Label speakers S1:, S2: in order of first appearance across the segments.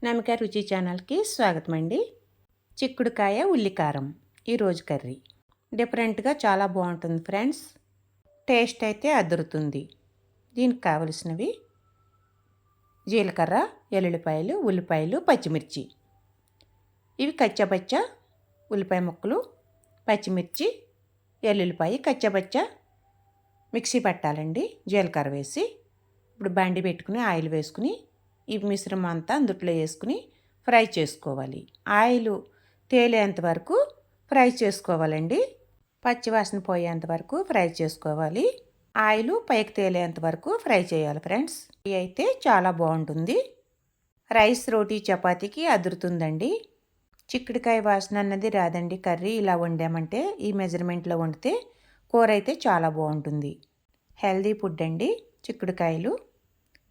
S1: నమిక రుచి ఛానల్కి స్వాగతం అండి. చిక్కుడుకాయ ఉల్లికారం ఈరోజు కర్రీ డిఫరెంట్గా చాలా బాగుంటుంది ఫ్రెండ్స్. టేస్ట్ అయితే అదురుతుంది. దీనికి కావలసినవి జీలకర్ర, ఎల్లుల్లిపాయలు, ఉల్లిపాయలు, పచ్చిమిర్చి. ఇవి కచ్చపచ్చ ఉల్లిపాయ ముక్కలు, పచ్చిమిర్చి, ఎల్లుల్లిపాయ కచ్చపచ్చ మిక్సీ పట్టాలండి. జీలకర్ర వేసి ఇప్పుడు బండి పెట్టుకుని ఆయిల్ వేసుకుని ఈ మిశ్రమం అంతా అందుట్లో వేసుకుని ఫ్రై చేసుకోవాలి. ఆయిల్ తేలేంత వరకు ఫ్రై చేసుకోవాలండి. పచ్చివాసన పోయేంత వరకు ఫ్రై చేసుకోవాలి. ఆయిల్ పైకి తేలేంత వరకు ఫ్రై చేయాలి ఫ్రెండ్స్. ఇది అయితే చాలా బాగుంటుంది. రైస్, రోటీ, చపాతీకి అదురుతుందండి. చిక్కుడుకాయ వాసన అన్నది రాదండి. కర్రీ ఇలా వండామంటే ఈ మెజర్మెంట్లో వండితే కూర అయితే చాలా బాగుంటుంది. హెల్దీ ఫుడ్ అండి చిక్కుడుకాయలు.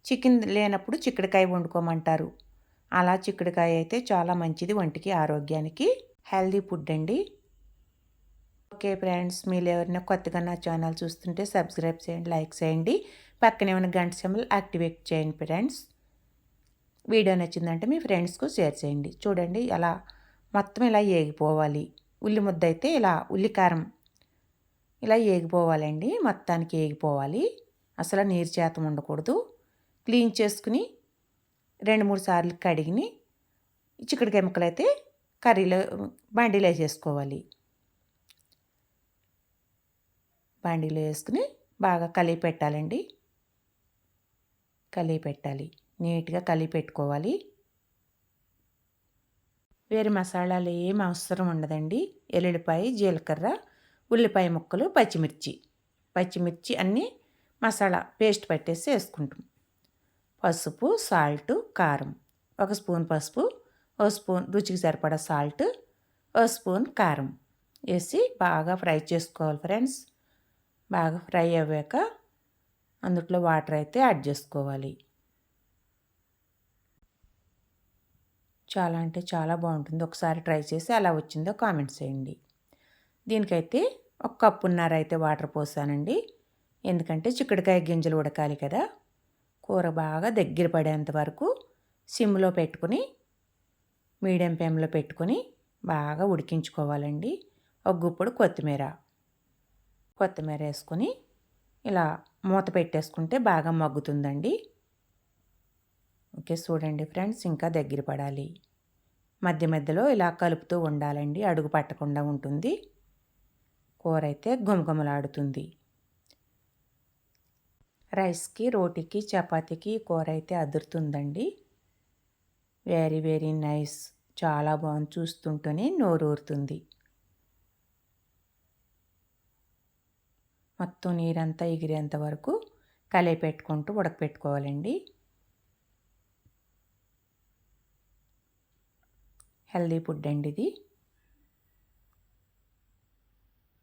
S1: చికెన్ లేనప్పుడు చిక్కుడుకాయ వండుకోమంటారు. అలా చిక్కుడుకాయ అయితే చాలా మంచిది ఒంటికి, ఆరోగ్యానికి. హెల్దీ ఫుడ్ అండి. ఓకే ఫ్రెండ్స్, మీరు ఎవరైనా కొత్తగా నా ఛానల్ చూస్తుంటే సబ్స్క్రైబ్ చేయండి, లైక్ చేయండి, పక్కనే ఉన్న గంట సింబల్ యాక్టివేట్ చేయండి ఫ్రెండ్స్. వీడియో నచ్చిందంటే మీ ఫ్రెండ్స్కు షేర్ చేయండి. చూడండి అలా మొత్తం ఇలా ఏగిపోవాలి. ఉల్లి ముద్ద అయితే ఇలా ఉల్లికారం ఇలా ఏగిపోవాలండి. మొత్తానికి ఏగిపోవాలి. అసలు నీరు శాతం ఉండకూడదు. క్లీన్ చేసుకుని 2-3 సార్లు కడిగిని చిక్కుడుకాయ ముక్కలు అయితే కర్రీలో బండిలో వేసేసుకోవాలి. బండిలో వేసుకుని బాగా కలిపి పెట్టాలండి. కలిపి పెట్టాలి, నీట్గా కలిపి పెట్టుకోవాలి. వేరే మసాలాలు ఏం అవసరం ఉండదండి. ఎల్లుల్లిపాయ, జీలకర్ర, ఉల్లిపాయ ముక్కలు, పచ్చిమిర్చి అన్నీ మసాలా పేస్ట్ పట్టేసి వేసుకుంటాం. పసుపు, సాల్ట్, కారం, 1 స్పూన్ పసుపు, 1 స్పూన్ రుచికి సరిపడా సాల్ట్, 1 స్పూన్ కారం వేసి బాగా ఫ్రై చేసుకోవాలి ఫ్రెండ్స్. బాగా ఫ్రై అయ్యాక అందులో వాటర్ అయితే యాడ్ చేసుకోవాలి. చాలా అంటే చాలా బాగుంటుంది. ఒకసారి ట్రై చేసి ఎలా వచ్చిందో కామెంట్స్ చేయండి. దీనికైతే 1 కప్పున్నర అయితే వాటర్ పోసానండి. ఎందుకంటే చిక్కుడుకాయ గింజలు ఉడకాలి కదా. కూర బాగా దగ్గర పడేంత వరకు సిమ్లో పెట్టుకుని మీడియం ఫ్లేమ్లో పెట్టుకొని బాగా ఉడికించుకోవాలండి. ఒక గుప్పుడు కొత్తిమీర వేసుకొని ఇలా మూత పెట్టేసుకుంటే బాగా మగ్గుతుందండి. ఓకే, చూడండి ఫ్రెండ్స్, ఇంకా దగ్గర పడాలి. మధ్య మధ్యలో ఇలా కలుపుతూ ఉండాలండి. అడుగు పట్టకుండా ఉంటుంది. కూర అయితే గుమగుమలాడుతుంది. రైస్కి, రోటీకి, చపాతీకి కూర అయితే అదురుతుందండి. Very very nice. చాలా బాగుంది. చూస్తుంటేనే నోరూరుతుంది. మొత్తం నీరంతా ఎగిరేంత వరకు కలిపి పెట్టుకుంటూ ఉడకపెట్టుకోవాలండి. హెల్దీ ఫుడ్ అండి ఇది.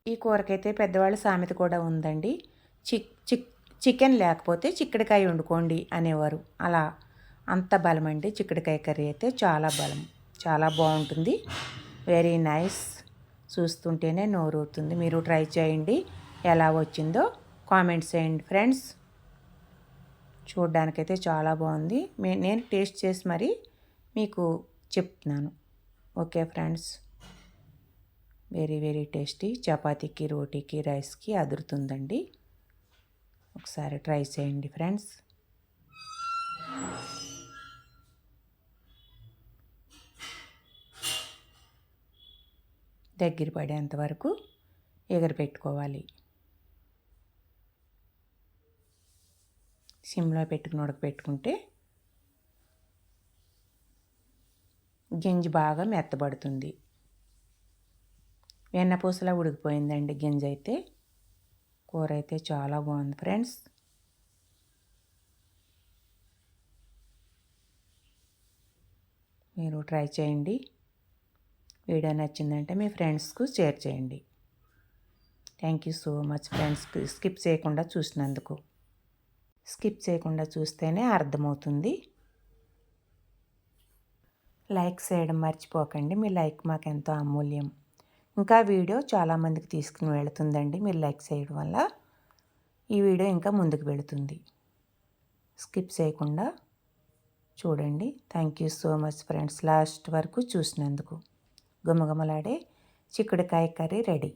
S1: ఈ కూరకైతే పెద్దవాళ్ళ సామెత కూడా ఉందండి. చికెన్ లేకపోతే చిక్కుడుకాయ వండుకోండి అనేవారు. అలా అంత బలం అండి. చిక్కుడుకాయ కర్రీ అయితే చాలా బలం, చాలా బాగుంటుంది. Very nice. చూస్తుంటేనే నోరూరుతుంది. మీరు ట్రై చేయండి. ఎలా వచ్చిందో కామెంట్స్ చేయండి ఫ్రెండ్స్. చూడ్డానికైతే చాలా బాగుంది. నేను టేస్ట్ చేసి మరి మీకు చెప్తున్నాను. Okay friends, very very tasty. చపాతీకి, రోటీకి, రైస్కి అదురుతుందండి. ఒకసారి ట్రై చేయండి ఫ్రెండ్స్. దగ్గర పడేంత వరకు ఎగరపెట్టుకోవాలి. సిమ్లో పెట్టుకుని ఉడకపెట్టుకుంటే గింజ బాగా మెత్తబడుతుంది. వెన్నపూసలా ఉడికిపోయిందండి గింజ అయితే. కూర అయితే చాలా బాగుంది ఫ్రెండ్స్. మీరు ట్రై చేయండి. వీడియో నచ్చిందంటే మీ ఫ్రెండ్స్కు షేర్ చేయండి. Thank you so much friends. Skip చేయకుండా చూసినందుకు. స్కిప్ చేయకుండా చూస్తేనే అర్థమవుతుంది. లైక్ చేయడం మర్చిపోకండి. మీ లైక్ మాకు ఎంతో అమూల్యం. ఇంకా వీడియో చాలామందికి తీసుకుని వెళుతుందండి. మీరు లైక్ చేయడం వల్ల ఈ వీడియో ఇంకా ముందుకు వెళుతుంది. స్కిప్ చేయకుండా చూడండి. Thank you so much friends, last వరకు చూసినందుకు. గుమగుమలాడే చిక్కుడుకాయ కర్రీ రెడీ.